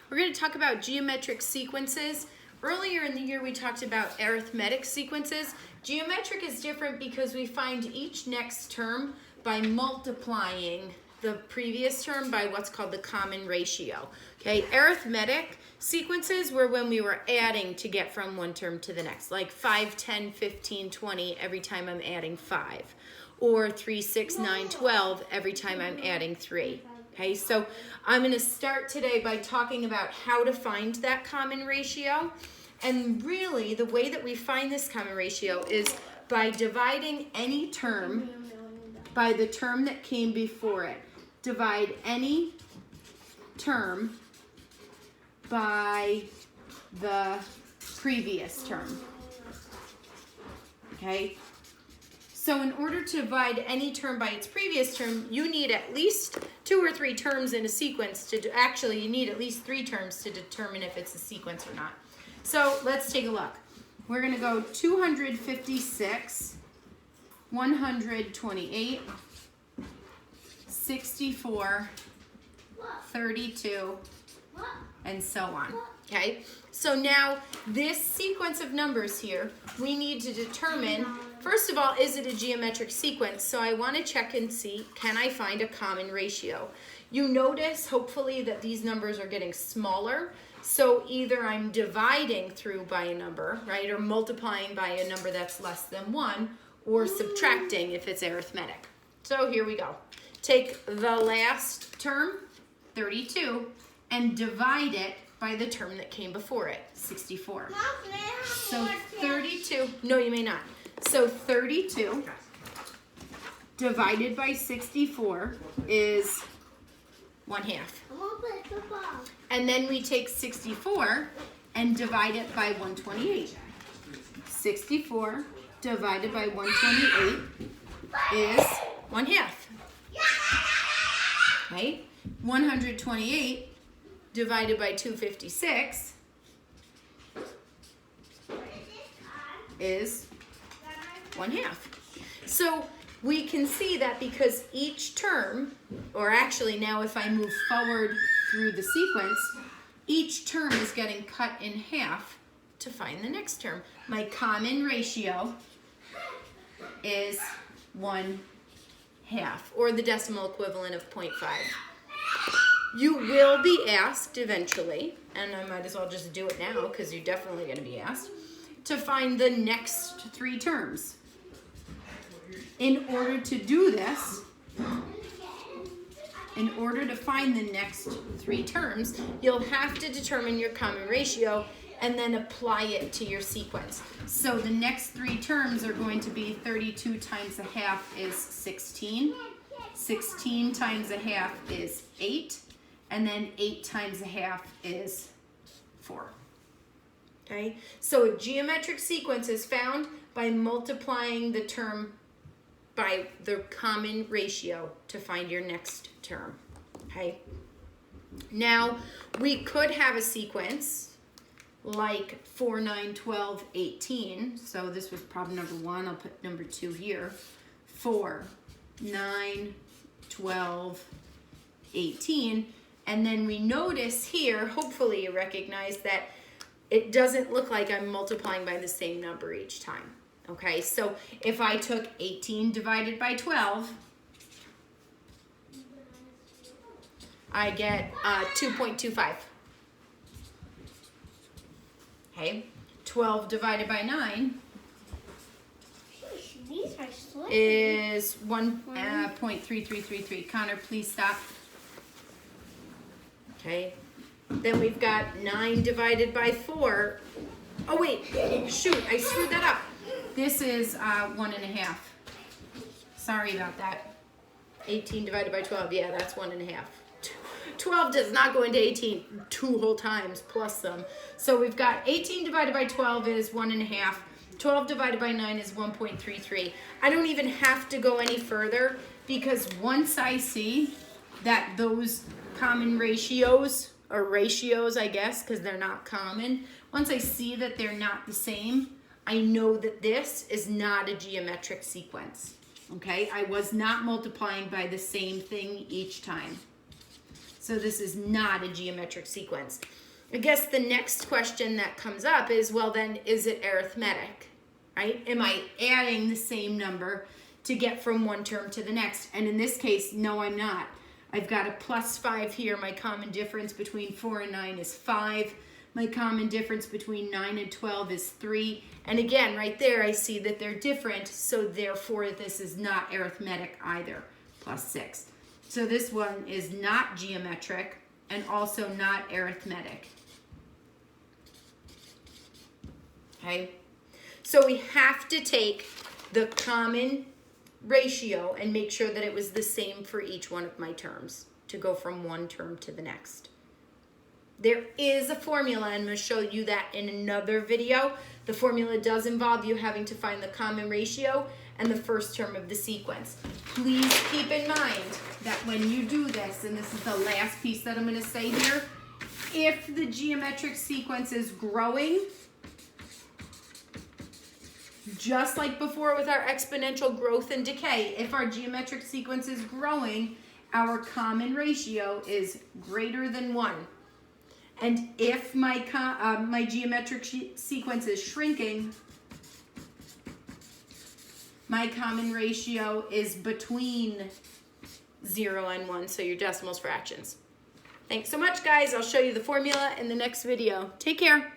We're going to talk about geometric sequences. Earlier in the year we talked about arithmetic sequences. Geometric is different because we find each next term by multiplying the previous term by what's called the common ratio. Okay, arithmetic sequences were when we were adding to get from one term to the next, like 5, 10, 15, 20 every time I'm adding 5, or 3, 6, 9, 12 every time I'm adding 3. Okay, so I'm going to start today by talking about how to find that common ratio. And really, the way that we find this common ratio is by dividing any term by the term that came before it. Divide any term by the previous term. Okay? So in order to divide any term by its previous term, you need at least 2 or 3 terms in a sequence to actually you need at least 3 terms to determine if it's a sequence or not. So let's take a look. We're going to go 256, 128, 64, 32, and so on. Okay? So now this sequence of numbers here, we need to determine, first of all, is it a geometric sequence? So I want to check and see, can I find a common ratio? You notice, hopefully, that these numbers are getting smaller. So either I'm dividing through by a number, right, or multiplying by a number that's less than 1, or subtracting if it's arithmetic. So here we go. Take the last term, 32, and divide it by the term that came before it, 64. So 32, no you may not. So 32 divided by 64 is 1/2. And then we take 64 and divide it by 128. 64 divided by 128 is 1/2. Okay? 128 divided by 256 is 1/2. So we can see that because each term, or actually now if I move forward through the sequence, each term is getting cut in half to find the next term. My common ratio is 1/2, or the decimal equivalent of 0.5. You will be asked eventually, and I might as well just do it now because you're definitely going to be asked, to find the next 3 terms. In order to do this, in order to find the next 3 terms, you'll have to determine your common ratio and then apply it to your sequence. So the next 3 terms are going to be 32 times 1/2 is 16. 16 times 1/2 is 8. And then 8 times 1/2 is 4. Okay? So a geometric sequence is found by multiplying the term by the common ratio to find your next term. Okay? Now, we could have a sequence like 4, 9, 12, 18. So this was problem number 1. I'll put number 2 here. 4, 9, 12, 18. And then we notice here, hopefully you recognize that it doesn't look like I'm multiplying by the same number each time. Okay, so if I took 18 divided by 12, I get 2.25. Okay, 12 divided by 9 is 1.3333. Connor, please stop. Okay, then we've got 9 divided by 4. Oh wait, shoot, I screwed that up. This is 1.5. Sorry about that. 18 divided by 12, yeah, that's 1.5. 12 does not go into 18 2 whole times plus them. So we've got 18 divided by 12 is 1.5. 12 divided by 9 is 1.33. I don't even have to go any further because once I see that those common ratios, or ratios I guess, because they're not common, once I see that they're not the same, I know that this is not a geometric sequence. Okay, I was not multiplying by the same thing each time. So this is not a geometric sequence. I guess the next question that comes up is, well then, is it arithmetic, right? Am I adding the same number to get from one term to the next? And in this case, no, I'm not. I've got a plus 5 here. My common difference between 4 and 9 is 5. My common difference between 9 and 12 is 3. And again, right there, I see that they're different, so therefore this is not arithmetic either, plus 6. So this one is not geometric and also not arithmetic. Okay? So we have to take the common ratio and make sure that it was the same for each one of my terms to go from one term to the next. There is a formula, and I'm going to show you that in another video. The formula does involve you having to find the common ratio and the first term of the sequence. Please keep in mind that when you do this, and this is the last piece that I'm going to say here, if the geometric sequence is growing, just like before with our exponential growth and decay, if our geometric sequence is growing, our common ratio is greater than 1. And if my geometric sequence is shrinking, my common ratio is between 0 and 1, so your decimals fractions. Thanks so much, guys. I'll show you the formula in the next video. Take care.